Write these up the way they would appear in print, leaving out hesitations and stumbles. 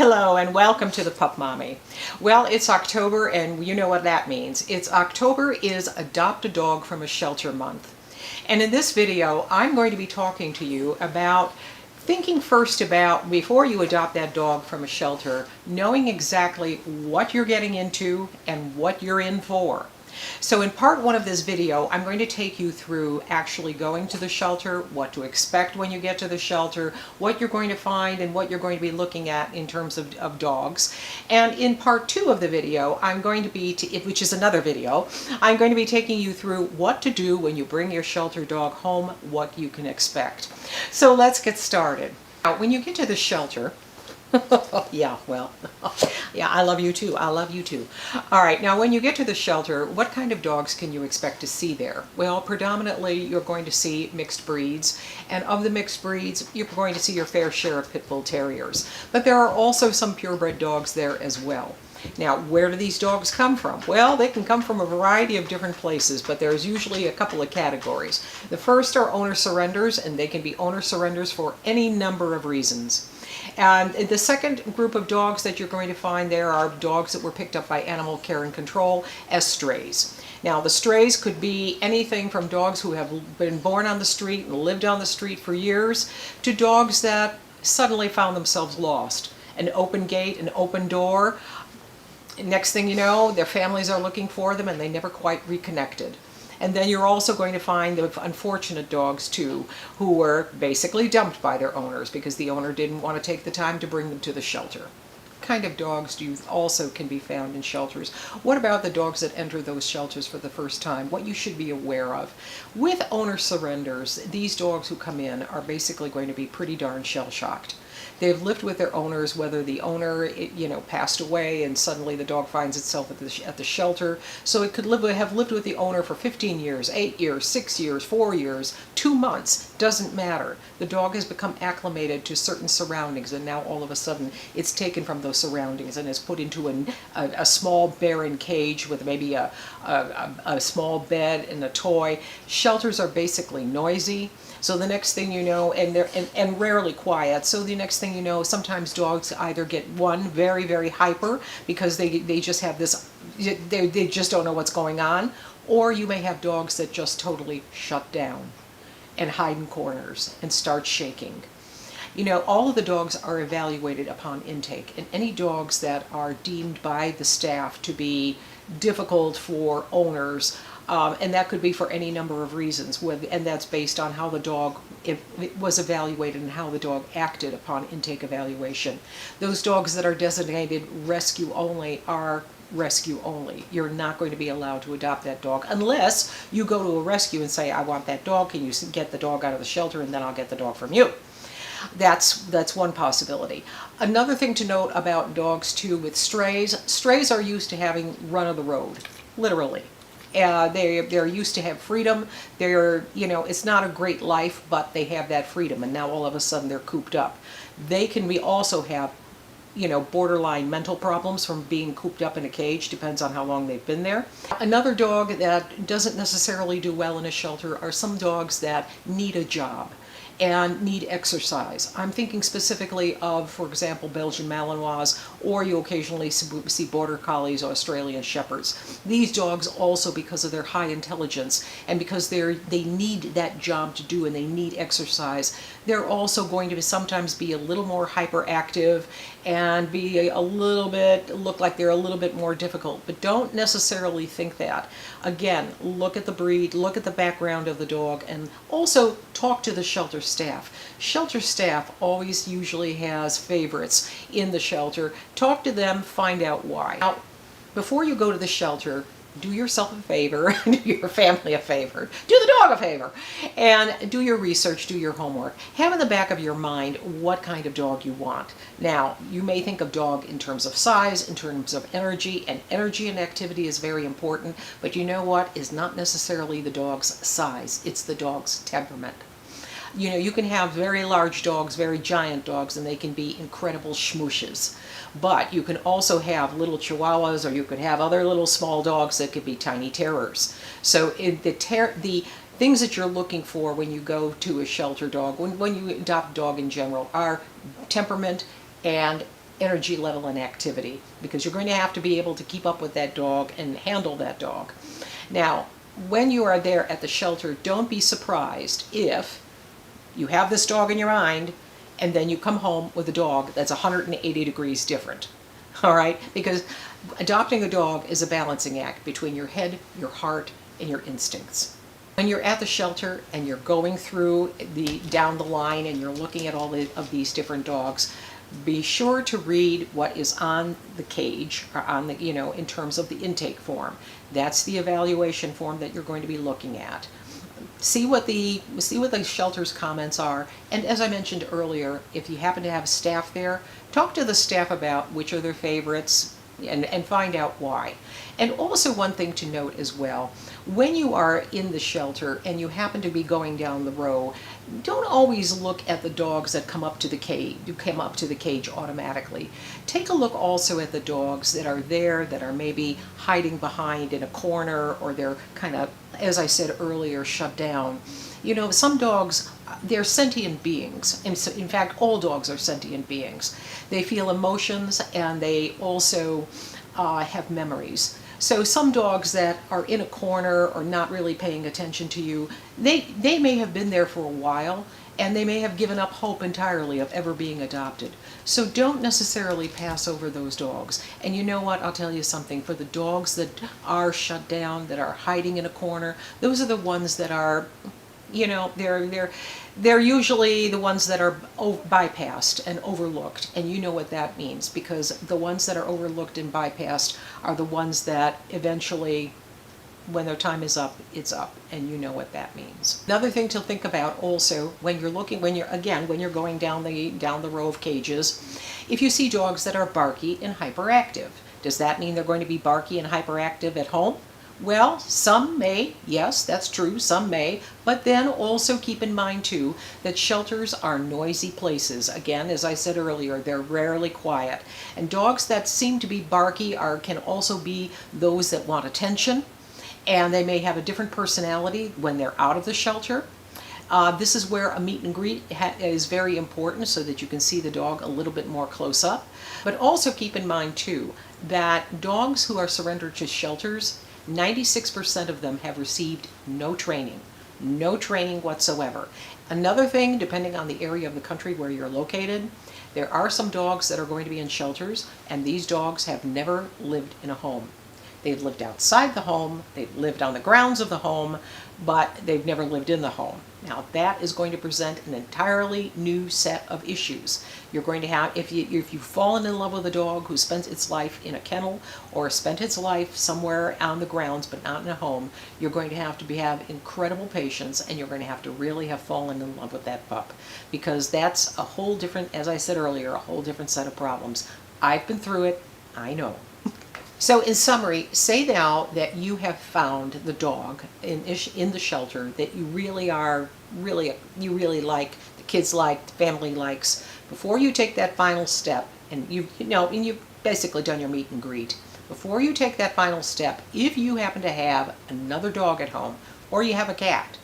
Hello and welcome to the Pup Mommy. Well, it's October and you know what that means. October is Adopt a Dog from a Shelter Month. And in this video, I'm going to be talking to you about thinking first about, before you adopt that dog from a shelter, knowing exactly what you're getting into and what you're in for. So in part one of this video, I'm going to take you through actually going to the shelter, what to expect when you get to the shelter, what you're going to find and what you're going to be looking at in terms of dogs. And in part two of the video, I'm going to be, which is another video, I'm going to be taking you through what to do when you bring your shelter dog home, what you can expect. So let's get started. Now, when you get to the shelter, yeah, well, yeah, I love you too. I love you too. All right, now when you get to the shelter, what kind of dogs can you expect to see there? Well, predominantly you're going to see mixed breeds, and of the mixed breeds, you're going to see your fair share of pit bull terriers. But there are also some purebred dogs there as well. Now, where do these dogs come from? Well, they can come from a variety of different places, but there's usually a couple of categories. The first are owner surrenders, and they can be owner surrenders for any number of reasons. And the second group of dogs that you're going to find there are dogs that were picked up by animal care and control as strays. Now, the strays could be anything from dogs who have been born on the street and lived on the street for years to dogs that suddenly found themselves lost. An open gate, an open door. Next thing you know, their families are looking for them and they never quite reconnected. And then you're also going to find the unfortunate dogs too, who were basically dumped by their owners because the owner didn't want to take the time to bring them to the shelter. What kind of dogs do you also can be found in shelters? What about the dogs that enter those shelters for the first time? What you should be aware of. With owner surrenders, these dogs who come in are basically going to be pretty darn shell-shocked. They've lived with their owners, whether the owner, passed away and suddenly the dog finds itself at the shelter. So it could have lived with the owner for 15 years, 8 years, 6 years, 4 years, 2 months, doesn't matter. The dog has become acclimated to certain surroundings and now all of a sudden it's taken from those surroundings and is put into a small barren cage with maybe a small bed and a toy. Shelters are basically noisy. So the next thing you know, and rarely quiet, so the next thing you know, sometimes dogs either get very, very hyper because they just have this, they just don't know what's going on, or you may have dogs that just totally shut down and hide in corners and start shaking. All of the dogs are evaluated upon intake, and any dogs that are deemed by the staff to be difficult for owners, and that could be for any number of reasons, and that's based on how the dog it was evaluated and how the dog acted upon intake evaluation. Those dogs that are designated rescue only are rescue only. You're not going to be allowed to adopt that dog unless you go to a rescue and say, I want that dog, can you get the dog out of the shelter and then I'll get the dog from you. That's one possibility. Another thing to note about dogs too with strays are used to having run of the road, literally. They're used to have freedom. It's not a great life, but they have that freedom, and now all of a sudden they're cooped up. They can also have, borderline mental problems from being cooped up in a cage, depends on how long they've been there. Another dog that doesn't necessarily do well in a shelter are some dogs that need a job and need exercise. I'm thinking specifically of, for example, Belgian Malinois, or you occasionally see Border Collies, Australian Shepherds. These dogs also, because of their high intelligence and because they need that job to do and they need exercise, they're also going to sometimes be a little more hyperactive and be look like they're a little bit more difficult, but don't necessarily think that. Again, look at the breed, look at the background of the dog, and also talk to the shelter staff. Shelter staff always usually has favorites in the shelter. Talk to them, find out why. Now, before you go to the shelter, do yourself a favor, do your family a favor, do the dog a favor, and do your research, do your homework. Have in the back of your mind what kind of dog you want. Now, you may think of dog in terms of size, in terms of energy, and energy and activity is very important, but you know what is not necessarily the dog's size, it's the dog's temperament. You can have very large dogs, very giant dogs, and they can be incredible schmooshes. But you can also have little chihuahuas, or you could have other little small dogs that could be tiny terrors. So the things that you're looking for when you go to a shelter dog, when you adopt a dog in general, are temperament and energy level and activity, because you're going to have to be able to keep up with that dog and handle that dog. Now, when you are there at the shelter, don't be surprised if you have this dog in your mind and then you come home with a dog that's 180 degrees different. All right? Because adopting a dog is a balancing act between your head, your heart, and your instincts. When you're at the shelter and you're going through down the line and you're looking at all of these different dogs, be sure to read what is on the cage, or on the, in terms of the intake form. That's the evaluation form that you're going to be looking at. See what the shelter's comments are, and as I mentioned earlier, if you happen to have staff there, talk to the staff about which are their favorites and find out why. And also, one thing to note as well, when you are in the shelter and you happen to be going down the row, don't always look at the dogs that come up to the cage automatically. Take a look also at the dogs that are there, that are maybe hiding behind in a corner, or they're kind of, as I said earlier, shut down. Some dogs, they're sentient beings. In fact, all dogs are sentient beings. They feel emotions, and they also have memories. So some dogs that are in a corner or not really paying attention to you, they may have been there for a while, and they may have given up hope entirely of ever being adopted. So don't necessarily pass over those dogs. And you know what? I'll tell you something. For the dogs that are shut down, that are hiding in a corner, those are the ones that are, they're usually the ones that are bypassed and overlooked, and you know what that means, because the ones that are overlooked and bypassed are the ones that eventually, when their time is up, it's up, and you know what that means. Another thing to think about also when you're going down the row of cages, if you see dogs that are barky and hyperactive, does that mean they're going to be barky and hyperactive at home? Well, some may, yes, that's true, some may, but then also keep in mind too that shelters are noisy places. Again, as I said earlier, they're rarely quiet. And dogs that seem to be barky can also be those that want attention, and they may have a different personality when they're out of the shelter. This is where a meet and greet is very important, so that you can see the dog a little bit more close up. But also keep in mind too that dogs who are surrendered to shelters, 96% of them have received no training whatsoever. Another thing, depending on the area of the country where you're located, there are some dogs that are going to be in shelters, and these dogs have never lived in a home. They've lived outside the home, they've lived on the grounds of the home, but they've never lived in the home. Now that is going to present an entirely new set of issues. You're going to have, if you've fallen in love with a dog who spent its life in a kennel or spent its life somewhere on the grounds but not in a home, you're going to have incredible patience, and you're going to have to really have fallen in love with that pup, because that's a whole different, as I said earlier, a whole different set of problems. I've been through it, I know. So in summary, say now that you have found the dog in the shelter that you really like, the kids like, the family likes. Before you take that final step, and you've basically done your meet and greet, before you take that final step, if you happen to have another dog at home, or you have a cat,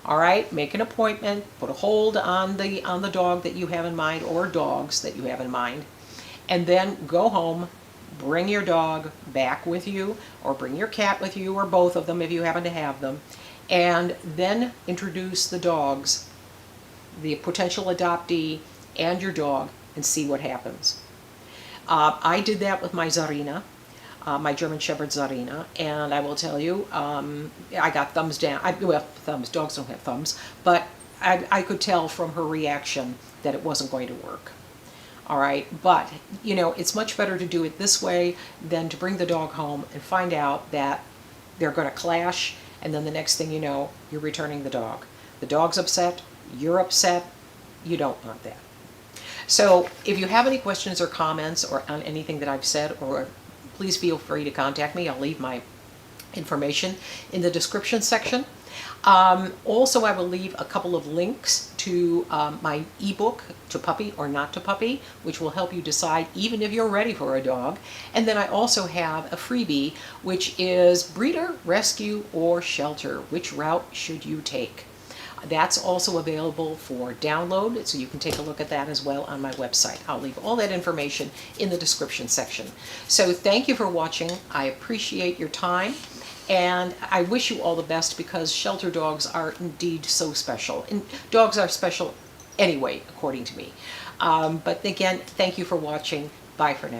all right, make an appointment, put a hold on the dog that you have in mind, or dogs that you have in mind, and then go home. Bring your dog back with you, or bring your cat with you, or both of them if you happen to have them, and then introduce the dogs, the potential adoptee and your dog, and see what happens. I did that with my Zarina, my German Shepherd Zarina, and I will tell you, I got thumbs down. Dogs don't have thumbs, but I could tell from her reaction that it wasn't going to work. All right, but it's much better to do it this way than to bring the dog home and find out that they're going to clash, and then the next thing you know, you're returning the dog. The dog's upset, you're upset, you don't want that. So if you have any questions or comments or on anything that I've said, or please feel free to contact me. I'll leave my information in the description section. Also, I will leave a couple of links to my ebook, To Puppy or Not to Puppy, which will help you decide even if you're ready for a dog. And then I also have a freebie, which is breeder, rescue, or shelter. Which route should you take? That's also available for download, so you can take a look at that as well on my website. I'll leave all that information in the description section. So thank you for watching. I appreciate your time, and I wish you all the best, because shelter dogs are indeed so special. And dogs are special anyway, according to me. But again, thank you for watching. Bye for now.